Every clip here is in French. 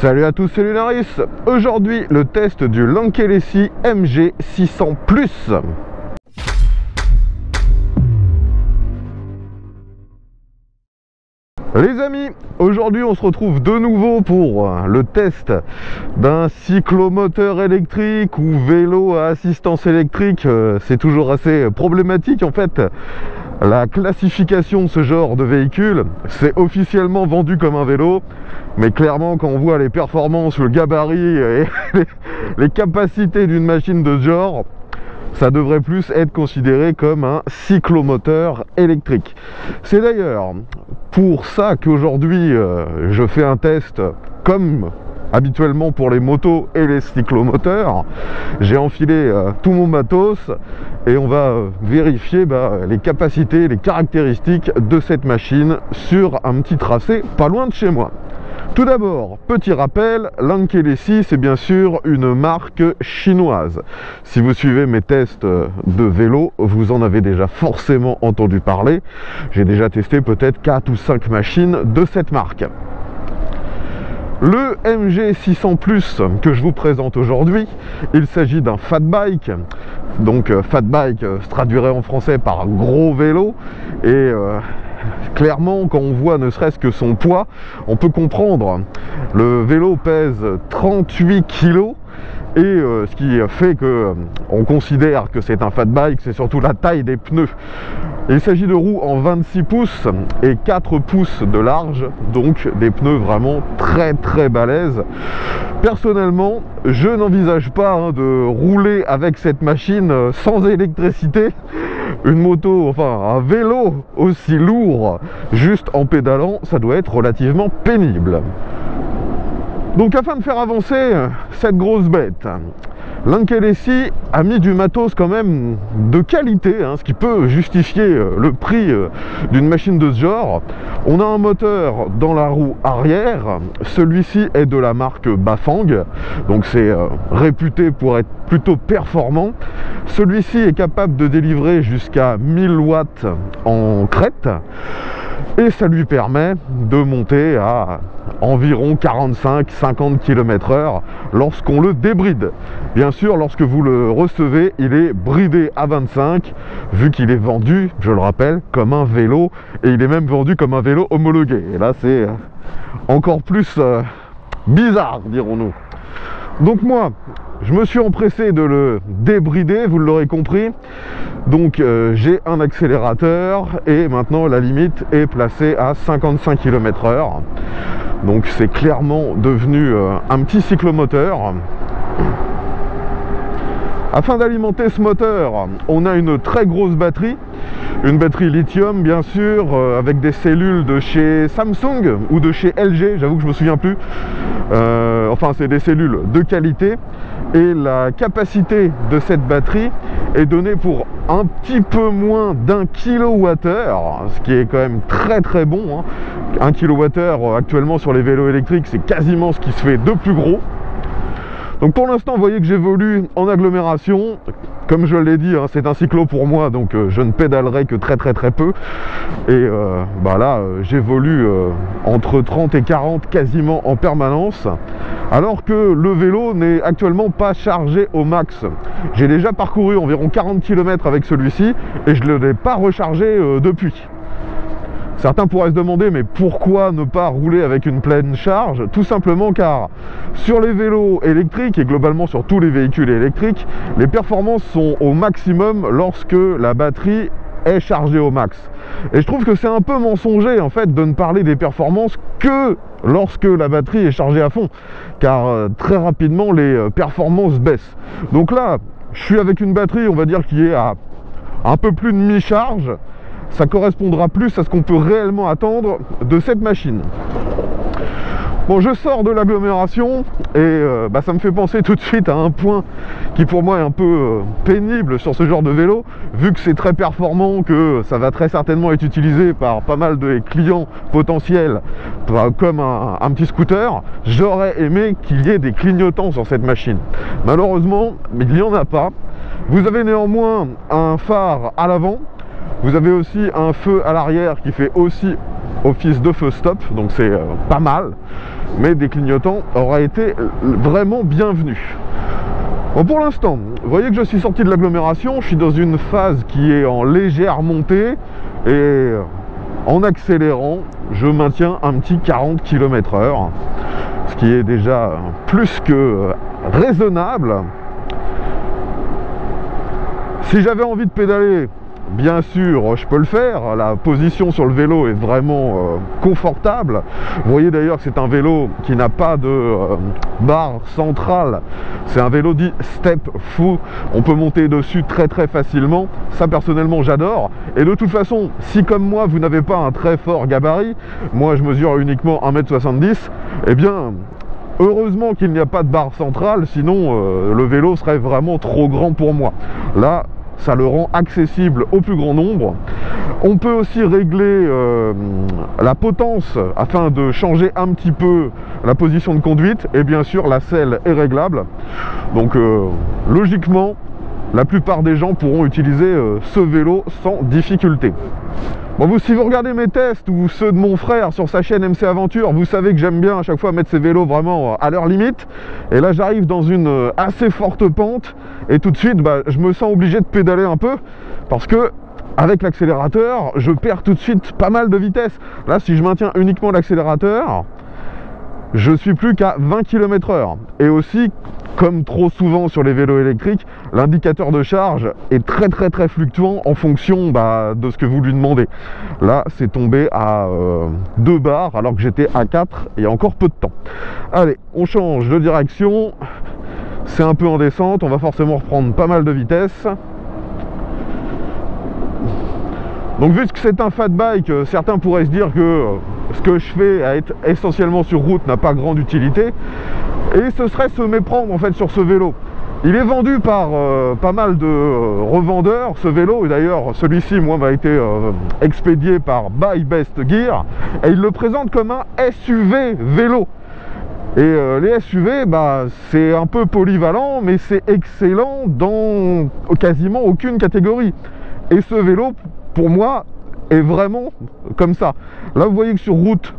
Salut à tous, c'est Lunaris. Aujourd'hui, le test du Lankelesi MG600 Plus. Les amis, aujourd'hui on se retrouve de nouveau pour le test d'un cyclomoteur électrique ou vélo à assistance électrique. C'est toujours assez problématique en fait. La classification de ce genre de véhicule, c'est officiellement vendu comme un vélo, mais clairement quand on voit les performances, le gabarit et les capacités d'une machine de ce genre, ça devrait plus être considéré comme un cyclomoteur électrique. C'est d'ailleurs pour ça qu'aujourd'hui je fais un test comme habituellement pour les motos et les cyclomoteurs. J'ai enfilé tout mon matos et on va vérifier les capacités, les caractéristiques de cette machine sur un petit tracé pas loin de chez moi. Tout d'abord, petit rappel, Lankelesi c'est bien sûr une marque chinoise. Si vous suivez mes tests de vélo, vous en avez déjà forcément entendu parler. J'ai déjà testé peut-être 4 ou 5 machines de cette marque. Le MG600 Plus que je vous présente aujourd'hui, il s'agit d'un fat bike. Donc fat bike se traduirait en français par gros vélo et clairement quand on voit ne serait-ce que son poids, on peut comprendre. Le vélo pèse 38 kg et ce qui fait que on considère que c'est un fat bike, c'est surtout la taille des pneus. Il s'agit de roues en 26 pouces et 4 pouces de large, donc des pneus vraiment très balèzes. Personnellement, je n'envisage pas de rouler avec cette machine sans électricité. Une moto, enfin un vélo aussi lourd, juste en pédalant, ça doit être relativement pénible. Donc afin de faire avancer cette grosse bête, Lankelesi a mis du matos quand même de qualité, ce qui peut justifier le prix d'une machine de ce genre. On a un moteur dans la roue arrière, celui-ci est de la marque Bafang, donc c'est réputé pour être plutôt performant. Celui-ci est capable de délivrer jusqu'à 1000 watts en crête et ça lui permet de monter à environ 45-50 km/h lorsqu'on le débride. Bien sûr, lorsque vous le recevez, il est bridé à 25, vu qu'il est vendu, je le rappelle, comme un vélo, et il est même vendu comme un vélo homologué. Et là, c'est encore plus bizarre, dirons-nous. Donc moi, je me suis empressé de le débrider, vous l'aurez compris. Donc j'ai un accélérateur et maintenant la limite est placée à 55 km/h. Donc c'est clairement devenu un petit cyclomoteur. Afin d'alimenter ce moteur, on a une très grosse batterie, une batterie lithium bien sûr, avec des cellules de chez Samsung ou de chez LG, j'avoue que je me souviens plus. Enfin c'est des cellules de qualité et la capacité de cette batterie est donnée pour un petit peu moins d'1 kWh, ce qui est quand même très bon. 1 kWh actuellement sur les vélos électriques, c'est quasiment ce qui se fait de plus gros. Donc pour l'instant, vous voyez que j'évolue en agglomération. Comme je l'ai dit, c'est un cyclo pour moi, donc je ne pédalerai que très peu. Et là, j'évolue entre 30 et 40 quasiment en permanence. Alors que le vélo n'est actuellement pas chargé au max. J'ai déjà parcouru environ 40 km avec celui-ci et je ne l'ai pas rechargé depuis. Certains pourraient se demander mais pourquoi ne pas rouler avec une pleine charge? Tout simplement car sur les vélos électriques et globalement sur tous les véhicules électriques, les performances sont au maximum lorsque la batterie est chargée au max. Et je trouve que c'est un peu mensonger en fait de ne parler des performances que lorsque la batterie est chargée à fond, car très rapidement les performances baissent. Donc là, je suis avec une batterie, on va dire, qui est à un peu plus de mi-charge. Ça correspondra plus à ce qu'on peut réellement attendre de cette machine. Bon, je sors de l'agglomération et ça me fait penser tout de suite à un point qui pour moi est un peu pénible sur ce genre de vélo, vu que c'est très performant, que ça va très certainement être utilisé par pas mal de clients potentiels comme un petit scooter. J'aurais aimé qu'il y ait des clignotants sur cette machine. Malheureusement, il n'y en a pas. Vous avez néanmoins un phare à l'avant. Vous avez aussi un feu à l'arrière qui fait aussi office de feu stop, donc c'est pas mal, mais des clignotants auraient été vraiment bienvenus. Bon, pour l'instant, vous voyez que je suis sorti de l'agglomération, je suis dans une phase qui est en légère montée, et en accélérant, je maintiens un petit 40 km/h, ce qui est déjà plus que raisonnable. Si j'avais envie de pédaler, bien sûr, je peux le faire. La position sur le vélo est vraiment confortable. Vous voyez d'ailleurs que c'est un vélo qui n'a pas de barre centrale. C'est un vélo dit step fou. On peut monter dessus très très facilement. Ça, personnellement, j'adore. Et de toute façon, si comme moi, vous n'avez pas un très fort gabarit, moi je mesure uniquement 1,70 m, eh bien, heureusement qu'il n'y a pas de barre centrale, sinon le vélo serait vraiment trop grand pour moi. Là, ça le rend accessible au plus grand nombre. On peut aussi régler la potence afin de changer un petit peu la position de conduite, et bien sûr la selle est réglable. Donc logiquement, la plupart des gens pourront utiliser ce vélo sans difficulté. Bon, si vous regardez mes tests ou ceux de mon frère sur sa chaîne MC Aventure, vous savez que j'aime bien à chaque fois mettre ces vélos vraiment à leur limite. Et là, j'arrive dans une assez forte pente et tout de suite, je me sens obligé de pédaler un peu parce que avec l'accélérateur, je perds tout de suite pas mal de vitesse. Là, si je maintiens uniquement l'accélérateur, je suis plus qu'à 20 km/h. Et aussi, comme trop souvent sur les vélos électriques, l'indicateur de charge est très très fluctuant en fonction de ce que vous lui demandez. Là, c'est tombé à 2 bars alors que j'étais à 4 il y a encore peu de temps. Allez, on change de direction. C'est un peu en descente, on va forcément reprendre pas mal de vitesse. Donc vu que c'est un fat bike, certains pourraient se dire que ce que je fais à être essentiellement sur route n'a pas grande utilité. Et ce serait se méprendre en fait sur ce vélo. Il est vendu par pas mal de revendeurs, ce vélo, et d'ailleurs celui-ci moi m'a été expédié par Buy Best Gear, et il le présente comme un SUV vélo. Et les SUV, c'est un peu polyvalent, mais c'est excellent dans quasiment aucune catégorie. Et ce vélo, pour moi, est vraiment comme ça. Là, vous voyez que sur route,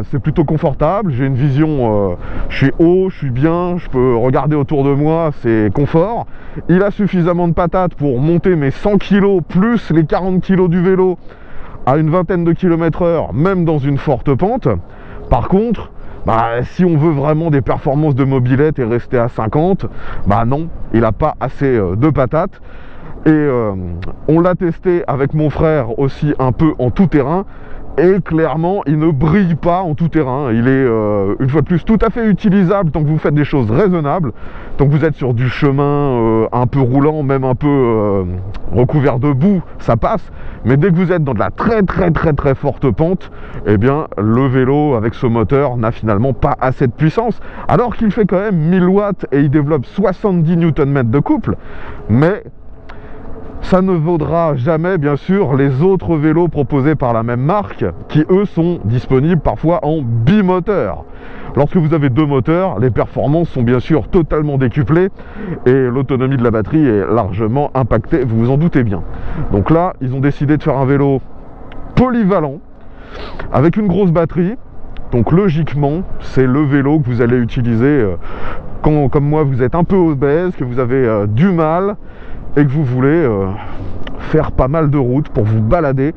c'est plutôt confortable. J'ai une vision, je suis haut, je suis bien, je peux regarder autour de moi, c'est confort. Il a suffisamment de patates pour monter mes 100 kg plus les 40 kg du vélo à une vingtaine de km/h, même dans une forte pente. Par contre, si on veut vraiment des performances de mobilette et rester à 50, non, il n'a pas assez de patates. Et on l'a testé avec mon frère aussi un peu en tout terrain. Et clairement, il ne brille pas en tout terrain. Il est, une fois de plus, tout à fait utilisable tant que vous faites des choses raisonnables. Tant que vous êtes sur du chemin un peu roulant, même un peu recouvert de boue, ça passe. Mais dès que vous êtes dans de la très forte pente, eh bien, le vélo avec ce moteur n'a finalement pas assez de puissance. Alors qu'il fait quand même 1000 watts et il développe 70 Nm de couple. Mais ça ne vaudra jamais, bien sûr, les autres vélos proposés par la même marque, qui eux sont disponibles parfois en bimoteur. Lorsque vous avez 2 moteurs, les performances sont bien sûr totalement décuplées et l'autonomie de la batterie est largement impactée, vous vous en doutez bien. Donc là, ils ont décidé de faire un vélo polyvalent, avec une grosse batterie. Donc logiquement, c'est le vélo que vous allez utiliser quand, comme moi, vous êtes un peu obèse, que vous avez du mal, et que vous voulez faire pas mal de routes pour vous balader,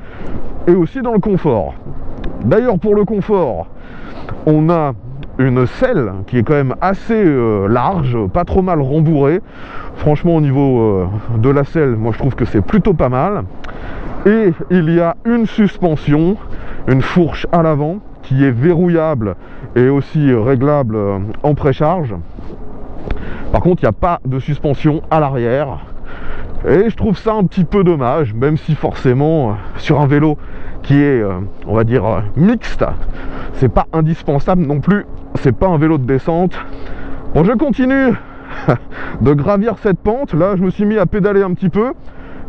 et aussi dans le confort. D'ailleurs, pour le confort, on a une selle qui est quand même assez large, pas trop mal rembourrée. Franchement, au niveau de la selle, moi je trouve que c'est plutôt pas mal. Et il y a une suspension, une fourche à l'avant, qui est verrouillable et aussi réglable en précharge. Par contre, il n'y a pas de suspension à l'arrière. Et je trouve ça un petit peu dommage, même si forcément sur un vélo qui est, on va dire, mixte, c'est pas indispensable non plus, c'est pas un vélo de descente. Bon, je continue de gravir cette pente. Là, je me suis mis à pédaler un petit peu,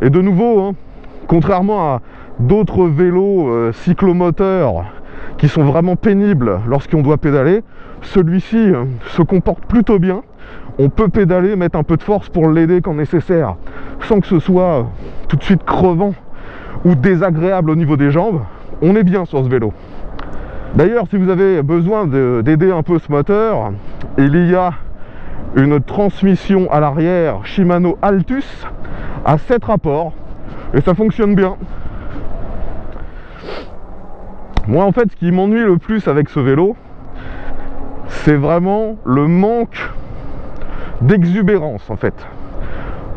et de nouveau, contrairement à d'autres vélos cyclomoteurs qui sont vraiment pénibles lorsqu'on doit pédaler, celui-ci se comporte plutôt bien. On peut pédaler, mettre un peu de force pour l'aider quand nécessaire, sans que ce soit tout de suite crevant ou désagréable au niveau des jambes. on est bien sur ce vélo. D'ailleurs, si vous avez besoin d'aider un peu ce moteur, il y a une transmission à l'arrière Shimano Altus à 7 rapports et ça fonctionne bien. Moi en fait, ce qui m'ennuie le plus avec ce vélo, c'est vraiment le manque d'exubérance en fait.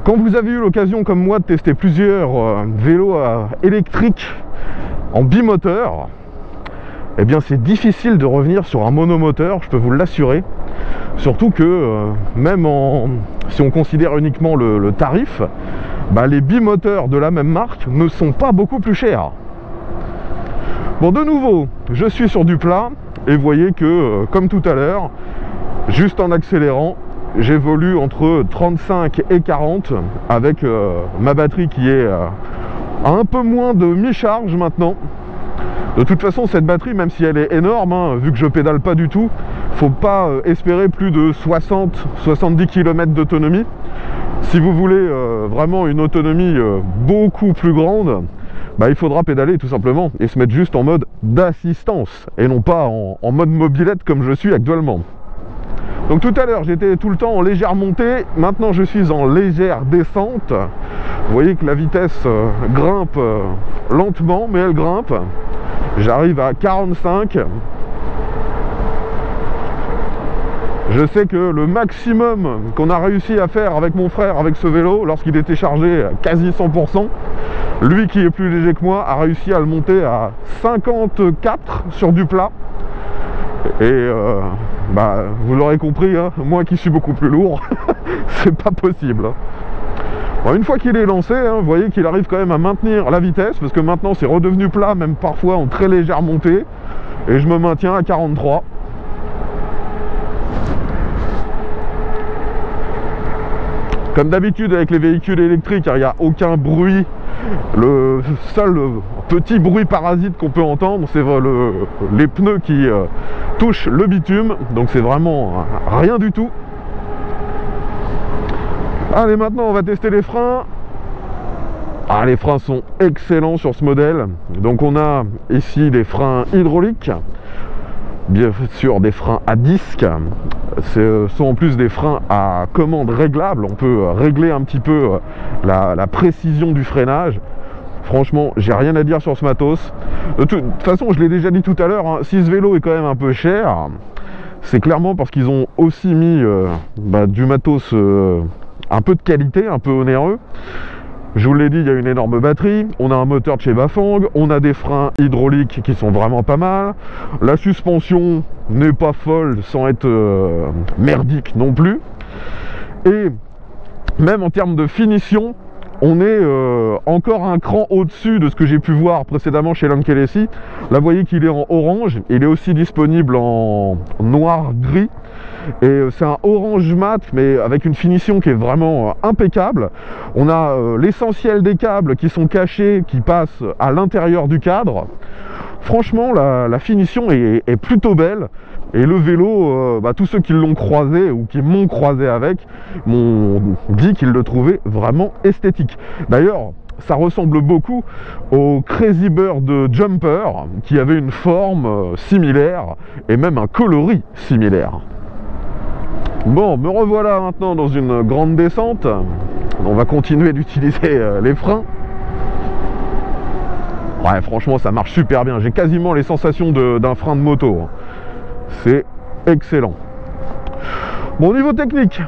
Quand vous avez eu l'occasion comme moi de tester plusieurs vélos électriques en bimoteur, eh bien c'est difficile de revenir sur un monomoteur, je peux vous l'assurer. Surtout que même si on considère uniquement le tarif, bah, les bimoteurs de la même marque ne sont pas beaucoup plus chers. Bon, de nouveau, je suis sur du plat et vous voyez que comme tout à l'heure, juste en accélérant, j'évolue entre 35 et 40 avec ma batterie qui est à un peu moins de mi-charge maintenant. De toute façon, cette batterie, même si elle est énorme, hein, vu que je pédale pas du tout, faut pas espérer plus de 60-70 km d'autonomie. Si vous voulez vraiment une autonomie beaucoup plus grande, bah, il faudra pédaler tout simplement et se mettre juste en mode d'assistance et non pas en mode mobilette comme je suis actuellement. Donc tout à l'heure j'étais tout le temps en légère montée, maintenant je suis en légère descente. Vous voyez que la vitesse grimpe lentement, mais elle grimpe. J'arrive à 45. Je sais que le maximum qu'on a réussi à faire avec mon frère avec ce vélo, lorsqu'il était chargé à quasi 100%, lui qui est plus léger que moi a réussi à le monter à 54 sur du plat. Et bah, vous l'aurez compris, hein, moi qui suis beaucoup plus lourd, c'est pas possible. Bon, une fois qu'il est lancé, hein, vous voyez qu'il arrive quand même à maintenir la vitesse, parce que maintenant c'est redevenu plat, même parfois en très légère montée, et je me maintiens à 43. Comme d'habitude avec les véhicules électriques, il n'y a aucun bruit. Le seul petit bruit parasite qu'on peut entendre, c'est les pneus qui touchent le bitume, donc c'est vraiment rien du tout. Allez, maintenant on va tester les freins. Ah, les freins sont excellents sur ce modèle. Donc on a ici des freins hydrauliques, bien sûr des freins à disque. Ce sont en plus des freins à commande réglable. On peut régler un petit peu la précision du freinage. Franchement, j'ai rien à dire sur ce matos. De toute façon, je l'ai déjà dit tout à l'heure, hein, si ce vélo est quand même un peu cher, c'est clairement parce qu'ils ont aussi mis du matos un peu de qualité, un peu onéreux. Je vous l'ai dit, il y a une énorme batterie, on a un moteur de chez Bafang, on a des freins hydrauliques qui sont vraiment pas mal, la suspension n'est pas folle sans être merdique non plus, et même en termes de finition, on est encore un cran au-dessus de ce que j'ai pu voir précédemment chez Lankelesi. Là, vous voyez qu'il est en orange, il est aussi disponible en noir-gris. Et c'est un orange mat, mais avec une finition qui est vraiment impeccable. On a l'essentiel des câbles qui sont cachés, qui passent à l'intérieur du cadre. Franchement, la finition est plutôt belle. Et le vélo, tous ceux qui l'ont croisé ou qui m'ont croisé avec m'ont dit qu'ils le trouvaient vraiment esthétique. D'ailleurs, ça ressemble beaucoup au Crazy Bird Jumper qui avait une forme similaire et même un coloris similaire. Bon, me revoilà maintenant dans une grande descente. On va continuer d'utiliser les freins. Ouais, franchement, ça marche super bien. J'ai quasiment les sensations d'un frein de moto. C'est excellent. Bon, niveau technique,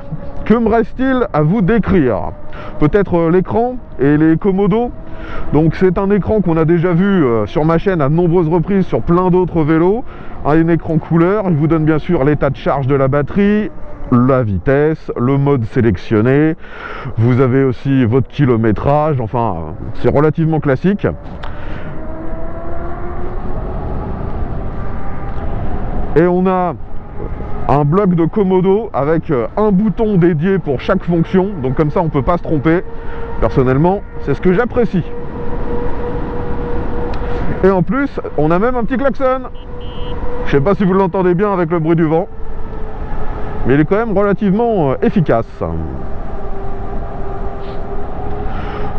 que me reste-t-il à vous décrire? Peut-être l'écran et les commodos. Donc c'est un écran qu'on a déjà vu sur ma chaîne à de nombreuses reprises sur plein d'autres vélos. Un écran couleur, il vous donne bien sûr l'état de charge de la batterie, la vitesse, le mode sélectionné. Vous avez aussi votre kilométrage, enfin c'est relativement classique. Et on a un bloc de commodo avec un bouton dédié pour chaque fonction, donc comme ça on ne peut pas se tromper. Personnellement, c'est ce que j'apprécie. Et en plus, on a même un petit klaxon. Je sais pas si vous l'entendez bien avec le bruit du vent, mais il est quand même relativement efficace.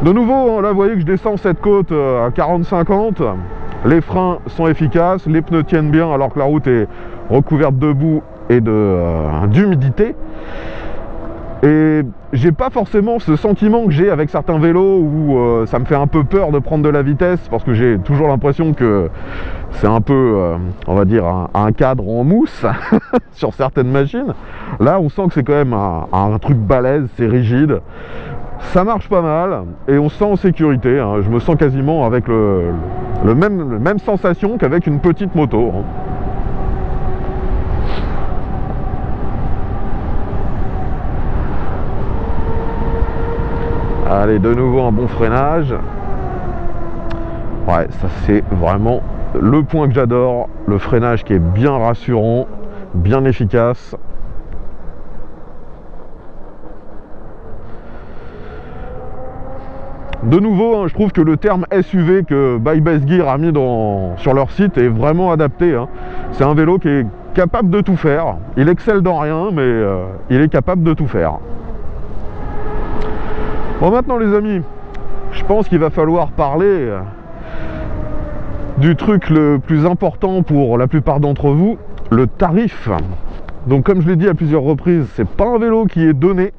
De nouveau, là vous voyez que je descends cette côte à 40-50. Les freins sont efficaces, les pneus tiennent bien alors que la route est recouverte de boue et d'humidité. Et j'ai pas forcément ce sentiment que j'ai avec certains vélos où ça me fait un peu peur de prendre de la vitesse parce que j'ai toujours l'impression que c'est un peu, on va dire, un cadre en mousse sur certaines machines. Là, on sent que c'est quand même un truc balèze, c'est rigide. Ça marche pas mal et on se sent en sécurité. Hein. Je me sens quasiment avec la même sensation qu'avec une petite moto. Hein. Allez, de nouveau un bon freinage. Ouais, ça c'est vraiment le point que j'adore. Le freinage qui est bien rassurant, bien efficace. De nouveau, hein, je trouve que le terme SUV que Buy Best Gear a mis sur leur site est vraiment adapté. Hein. C'est un vélo qui est capable de tout faire. Il excelle dans rien, mais il est capable de tout faire. Bon, maintenant les amis, je pense qu'il va falloir parler du truc le plus important pour la plupart d'entre vous, le tarif. Donc comme je l'ai dit à plusieurs reprises, c'est pas un vélo qui est donné.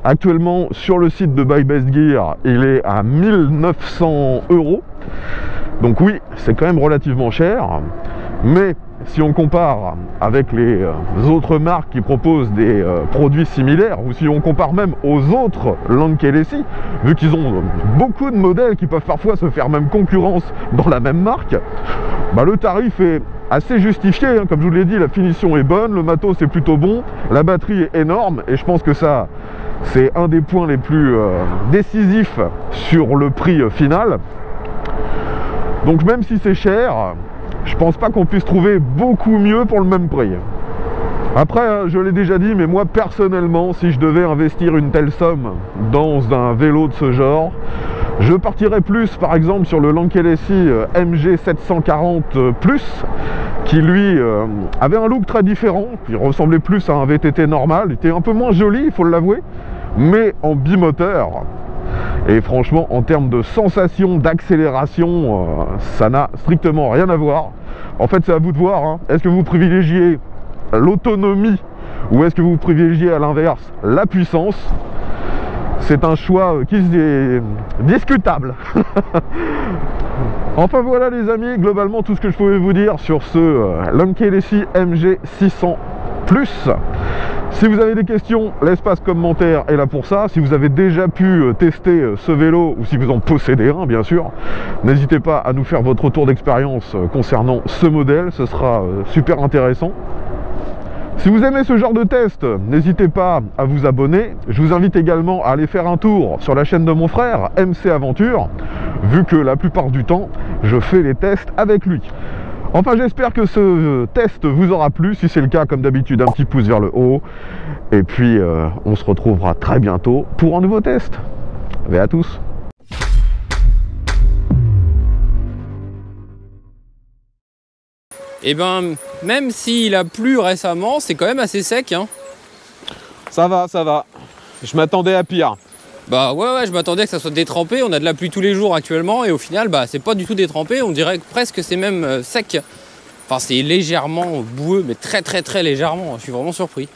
Actuellement sur le site de Buy Best Gear, il est à 1900 €. Donc oui, c'est quand même relativement cher. Mais si on compare avec les autres marques qui proposent des produits similaires, ou si on compare même aux autres Lankelesi, vu qu'ils ont beaucoup de modèles qui peuvent parfois se faire même concurrence dans la même marque, bah, le tarif est assez justifié. Hein. Comme je vous l'ai dit, la finition est bonne, le matos est plutôt bon, la batterie est énorme, et je pense que ça, c'est un des points les plus décisifs sur le prix final. Donc même si c'est cher, je pense pas qu'on puisse trouver beaucoup mieux pour le même prix. Après, je l'ai déjà dit, mais moi personnellement, si je devais investir une telle somme dans un vélo de ce genre, je partirais plus par exemple sur le Lankelesi MG 740 Plus, qui lui avait un look très différent, qui ressemblait plus à un VTT normal, il était un peu moins joli, il faut l'avouer, mais en bimoteur. Et franchement, en termes de sensation, d'accélération, ça n'a strictement rien à voir. En fait, c'est à vous de voir. Hein. Est-ce que vous privilégiez l'autonomie ou est-ce que vous privilégiez à l'inverse la puissance? C'est un choix qui est discutable. Enfin voilà les amis, globalement tout ce que je pouvais vous dire sur ce Lankelesi MG 600 Plus. Si vous avez des questions, l'espace commentaire est là pour ça. Si vous avez déjà pu tester ce vélo ou si vous en possédez un bien sûr, n'hésitez pas à nous faire votre retour d'expérience concernant ce modèle, ce sera super intéressant. Si vous aimez ce genre de test, n'hésitez pas à vous abonner. Je vous invite également à aller faire un tour sur la chaîne de mon frère, MC Aventure, vu que la plupart du temps, je fais les tests avec lui. Enfin, j'espère que ce test vous aura plu. Si c'est le cas, comme d'habitude, un petit pouce vers le haut. Et puis, on se retrouvera très bientôt pour un nouveau test. Allez, à tous. Et ben, même s'il a plu récemment, c'est quand même assez sec. Hein. Ça va, ça va. Je m'attendais à pire. Bah ouais, je m'attendais que ça soit détrempé. On a de la pluie tous les jours actuellement et au final, bah c'est pas du tout détrempé. On dirait presque que c'est même sec. Enfin, c'est légèrement boueux, mais très légèrement. Je suis vraiment surpris.